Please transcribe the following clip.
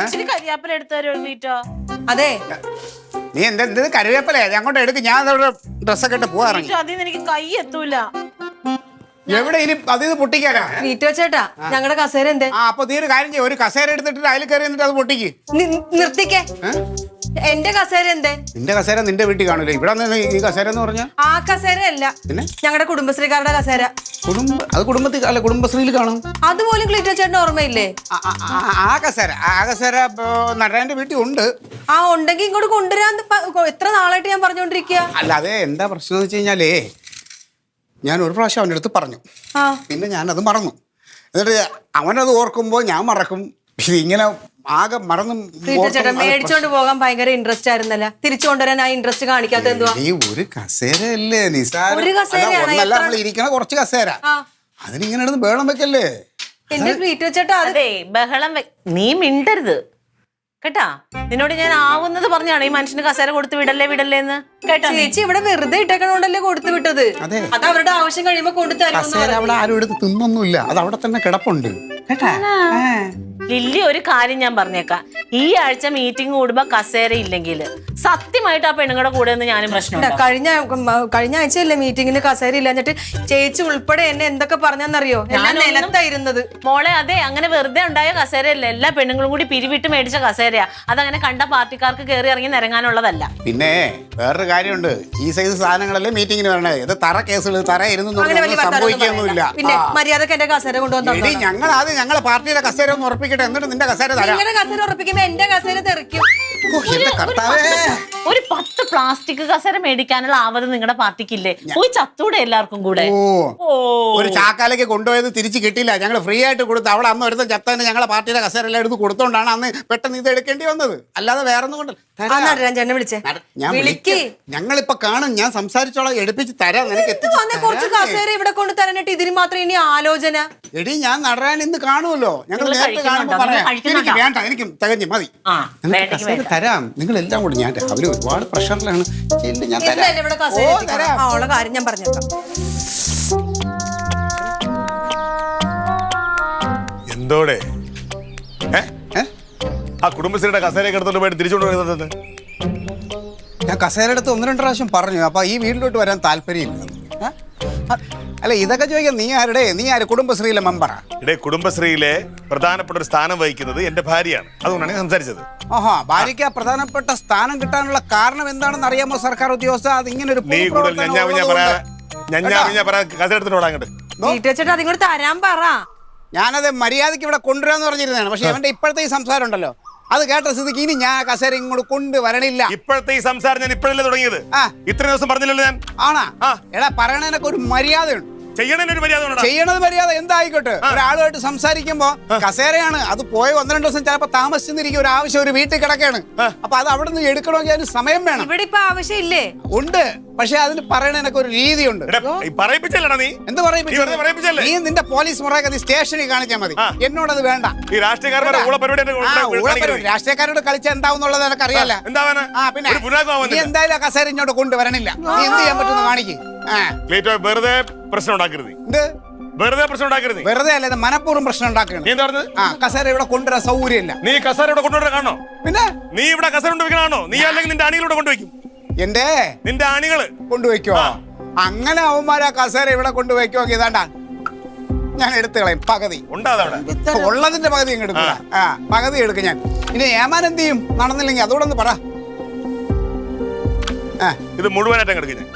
ഇച്ചിരി കരിയാപ്പല എടുത്തു തരുമോ ക്ലീറ്റോ? അതെ നീ എന്ത് കരുവേപ്പലേ അങ്ങോട്ട് എടുക്കും. ഞാൻ ഡ്രസ്സൊക്കെ ഇട്ട് പോവാ ഇറങ്ങി. അതിന് എനിക്ക് കൈ എത്തൂല. എവിടെ ഇനി അത് പൊട്ടിക്കാനാ? ക്ലീറ്റോ ചേട്ടാ ഞങ്ങളുടെ കസേര എന്തേ? അപ്പൊ നീ ഒരു കാര്യം ചെയ്യും, ഒരു കസേര എടുത്തിട്ട് അതിൽ കയറി എന്നിട്ട് അത് പൊട്ടിക്ക്. നിർത്തിക്കേ. എന്റെ കസേര എന്തേ? നിന്റെ കസേര നിന്റെ വീട്ടിൽ കാണൂലേ, ഇവിടെ ഈ കസേര എന്ന് പറഞ്ഞാ ആ കസേര അല്ല, പിന്നെ ഞങ്ങളുടെ കുടുംബശ്രീക്കാരുടെ കസേര. അത് കുടുംബത്തിൽ അല്ല, കുടുംബശ്രീയിൽ കാണും. അതുപോലും ക്ലീറ്റോ ചേട്ടന് ഓർമ്മയില്ലേ? ആ കസേര നടരാന്റെ വീട്ടിൽ ഉണ്ട്. ആ ഉണ്ടെങ്കിൽ ഇങ്ങോട്ട് കൊണ്ടുവരാൻ എത്ര നാളായിട്ട് ഞാൻ പറഞ്ഞോണ്ടിരിക്കുക. അല്ലാതെ എന്താ പ്രശ്നം എന്ന് വെച്ച് കഴിഞ്ഞാലേ, ഞാൻ ഒരു പ്രാവശ്യം അവൻ്റെ അടുത്ത് പറഞ്ഞു, പിന്നെ ഞാനത് മറന്നു. എന്നിട്ട് അവനത് ഓർക്കുമ്പോൾ ഞാൻ മറക്കും. ഇങ്ങനെ ആകെ മറന്നും. ചേട്ടാ മേടിച്ചോണ്ട് പോകാൻ ഭയങ്കര ഇൻട്രസ്റ്റ് ആയിരുന്നല്ല, തിരിച്ചു കൊണ്ടുവരാൻ ആ ഇൻട്രസ്റ്റ് കാണിക്കാത്ത എന്തുവാ? ഈ ഒരു കസേര അല്ലേ നിസാര, ഒന്നല്ല നമ്മൾ ഇരിക്കണ കുറച്ച് കസേര, അതിനിങ്ങനെ ഇടുന്ന് ബഹളം വെക്കല്ലേ. എന്റെ ക്ലീറ്റോ ചേട്ടാ അതെ ബഹളം നീ മിണ്ടരുത് കേട്ടാ. നിന്നോട് ഞാൻ ആവുന്നത് പറഞ്ഞാണ് ഈ മനുഷ്യന് കസേര കൊടുത്ത് വിടല്ലേ എന്ന് കേട്ടോ. ചേച്ചി ഇവിടെ വെറുതെ ഇട്ടേക്കണോണ്ടല്ലേ കൊടുത്തു വിട്ടത്. അത് അവരുടെ ആവശ്യം കഴിയുമ്പോ കസേര അവിടെ ആരും എടുത്ത് തിന്നൊന്നുമില്ല, അത് അവിടെ തന്നെ കിടപ്പുണ്ട് കേട്ടാ. ലില്ലി ഒരു കാര്യം ഞാൻ പറഞ്ഞേക്കാം, ഈ ആഴ്ച മീറ്റിംഗ് കൂടുമ്പോ കസേര ഇല്ലെങ്കിൽ സത്യമായിട്ട് ആ പെണ്ണുങ്ങളുടെ കൂടെ ഒന്ന് ഞാനും പ്രശ്നം. കഴിഞ്ഞ ആഴ്ചയല്ലേ മീറ്റിങ്ങിന് കസേര ഇല്ലാഞ്ഞിട്ട് ചേച്ചി ഉൾപ്പെടെ എന്നെ എന്തൊക്കെ പറഞ്ഞെന്നറിയോ? ഞാൻ നിലത്തായിരുന്നത് മോളെ. അതെ അങ്ങനെ വെറുതെ ഉണ്ടായ കസേരയല്ല, എല്ലാ പെണ്ണുങ്ങളും കൂടി പിരിവിട്ട് മേടിച്ച കസേരയാ. അതങ്ങനെ കണ്ട പാർട്ടിക്കാർക്ക് കയറി ഇറങ്ങി നിരങ്ങാനുള്ളതല്ല. പിന്നെ വേറൊരു കാര്യമുണ്ട്, ഈ സൈസ് സാധനങ്ങളല്ലേ മീറ്റിങ്ങിന് വരണേ. ഇത് തറ കേസുകൾ, തറ ഇരുന്ന് സംഭവിക്കൊന്നുമില്ല. പിന്നെ മര്യാദക്ക് എന്റെ കസേര കൊണ്ടുവന്നു. ഞങ്ങളെ പാർട്ടിയുടെ കസേര ഒന്ന് ഉറപ്പിക്കട്ടെ, എന്നിട്ട് നിന്റെ കസേര തരാം. കസേര ഉറപ്പിക്കുമ്പോ എന്റെ കസേര തെറിക്കും. ഒരു 10 പ്ലാസ്റ്റിക് കസേര മേടിക്കാനുള്ള ആവത് നിങ്ങളുടെ പാർട്ടിക്കില്ലേ? പോയി ചത്തൂടെ എല്ലാവർക്കും കൂടെ. ഒരു ചാക്കാലേക്ക് കൊണ്ടുപോയത് തിരിച്ചു കിട്ടിയില്ല, ഞങ്ങൾ ഫ്രീ ആയിട്ട് കൊടുത്തു. അവിടെ അന്ന് ഒരുത്തം ചത്തന്നെ ഞങ്ങളെ പാർട്ടിയുടെ കസേര എല്ലാം എടുത്ത് കൊടുത്തോണ്ടാണ് അന്ന് പെട്ടെന്ന് ഇത് എടുക്കേണ്ടി വന്നത്, അല്ലാതെ വേറെ ഒന്നും കൊണ്ടല്ല. ഞങ്ങളിപ്പൊ കാണും, ഞാൻ സംസാരിച്ചോളാം, എടുപ്പിച്ച് തരാം. കുറച്ച് കസേര ഇവിടെ കൊണ്ട് തരാനായിട്ട് ഇതിന് മാത്രം ഇനി ആലോചന. എടി ഞാൻ നടരാൻ ഇന്ന് കാണുമല്ലോ, ഞങ്ങൾ നേരത്തെ കാണുമ്പോ പറയാം. എനിക്ക് വേണ്ട, എനിക്ക് തികഞ്ഞു മതി, തരാം. നിങ്ങൾ എല്ലാം കൂടി ഞാൻ അവര് ഒരുപാട് പ്രഷറിലാണ്. ഞാൻ കാര്യം ഞാൻ പറഞ്ഞേക്കാം. എന്തോടെ ആ കുടുംബശ്രീയുടെ കസേരയൊക്കെ എടുത്തോണ്ട് പോയിട്ട് തിരിച്ചോണ്ട് വരുന്നത്? ഞാൻ കസേര എടുത്ത് 1-2 പ്രാവശ്യം പറഞ്ഞു, അപ്പൊ ഈ വീട്ടിലോട്ട് വരാൻ താല്പര്യമില്ല. അല്ല ഇതൊക്കെ ചോദിക്കാം, നീ ആര് കുടുംബശ്രീയിലെ മെമ്പറാ? ഇവിടെ കുടുംബശ്രീയിലെ പ്രധാനപ്പെട്ട ഒരു സ്ഥാനം വഹിക്കുന്നത് എന്റെ ഭാര്യയാണ്, അതുകൊണ്ടാണ് ഞാൻ സംസാരിച്ചത്. ഭാര്യയ്ക്ക് ആ പ്രധാനപ്പെട്ട സ്ഥാനം കിട്ടാനുള്ള കാരണം എന്താണെന്ന് അറിയാമോ സർക്കാർ ഉദ്യോഗസ്ഥ? അത് ഇങ്ങനെ ഒരു നീ കൂടുതൽ കസേര എടുത്തിട്ട് അതിങ്ങോട്ട് തരാൻ പറ. ഞാനത് മര്യാദയ്ക്ക് ഇവിടെ കൊണ്ടുവരാന്ന് പറഞ്ഞിരുന്നതാണ്, പക്ഷെ അവന്റെ ഇപ്പോഴത്തെ ഈ സംസാരം ഉണ്ടല്ലോ, അത് കേട്ട സ്ഥിതിക്ക് ഇനി ഞാൻ കസേര ഇങ്ങോട്ട് കൊണ്ടുവരണില്ല. ഇപ്പോഴത്തെ ഈ സംസാരം ഞാൻ ഇപ്പോഴല്ലേ തുടങ്ങിയത്, ഇത്രയും ദിവസം പറഞ്ഞില്ലല്ലോ ഞാൻ. ആണാ? എടാ പറയണതിനൊക്കെ ഒരു മര്യാദയുണ്ട്. ചെയ്യണത് മര്യാദ എന്തായിക്കോട്ടെ. ഒരാളുമായിട്ട് സംസാരിക്കുമ്പോ കസേരയാണ്, അത് പോയ 1-2 ദിവസം ചിലപ്പോ താമസിച്ചിരിക്കും, ഒരു ആവശ്യം ഒരു വീട്ടിൽ കിടക്കാണ്. അപ്പൊ അത് അവിടെ നിന്ന് എടുക്കണമെങ്കിൽ അതിന് സമയം വേണം. ഇവിടെ ഇപ്പൊ ആവശ്യമില്ലേ? ഉണ്ട്, പക്ഷെ അതിന് പറയണതിനൊക്കെ ഒരു രീതിയുണ്ട്. എന്ത് പറയിപ്പിച്ചു? നീ നിന്റെ പോലീസ് മുറയൊക്കെ നീ സ്റ്റേഷനിൽ കാണിച്ചാൽ മതി, എന്നോടത് വേണ്ട. രാഷ്ട്രീയക്കാരോട് കളിച്ചാൽ എന്താവുന്നുള്ളത് എനിക്ക് അറിയാലോ. പിന്നെ നീ എന്തായാലും ആ കസേര ഇങ്ങോട്ട് കൊണ്ടുവരണില്ല. നീ എന്ത് ചെയ്യാൻ പറ്റുമെന്ന് കാണിക്കും. വെറുതെ പ്രശ്നം ഉണ്ടാക്കരുത്. വെറുതെ അല്ല, മനഃപൂർവ്വം പ്രശ്നം ഉണ്ടാക്കരുത്. കസേര ഇവിടെ കൊണ്ടുവരാൻ സൗകര്യമില്ല. നീ കസേര ഇവിടെ കൊണ്ടുവരാൻ കാണോ? പിന്നെ നീ ഇവിടെ കസേര കൊണ്ടുവയ്ക്കണോ? നീ അല്ലെങ്കിൽ നിന്റെ അണികളിവിടെ കൊണ്ടുവയ്ക്കും. നിന്റെ അണികള് കൊണ്ടുവയ്ക്കോ? അങ്ങനെ അവന്മാരാ കസേര ഇവിടെ കൊണ്ടുവയ്ക്കോ? ഇതാണ്ടാ ഞാൻ എടുത്തു കളയും, പകുതി ഉള്ളതിന്റെ പകുതി അങ്ങ് എടുക്കുക. പകുതി എടുക്കും ഞാൻ. ഇനി ഏമാൻ എന്ത് ചെയ്യും? നടന്നില്ലെങ്കിൽ അതോടൊന്ന് പറ. ഇത് മുഴുവനായിട്ട് എടുക്കും ഞാൻ.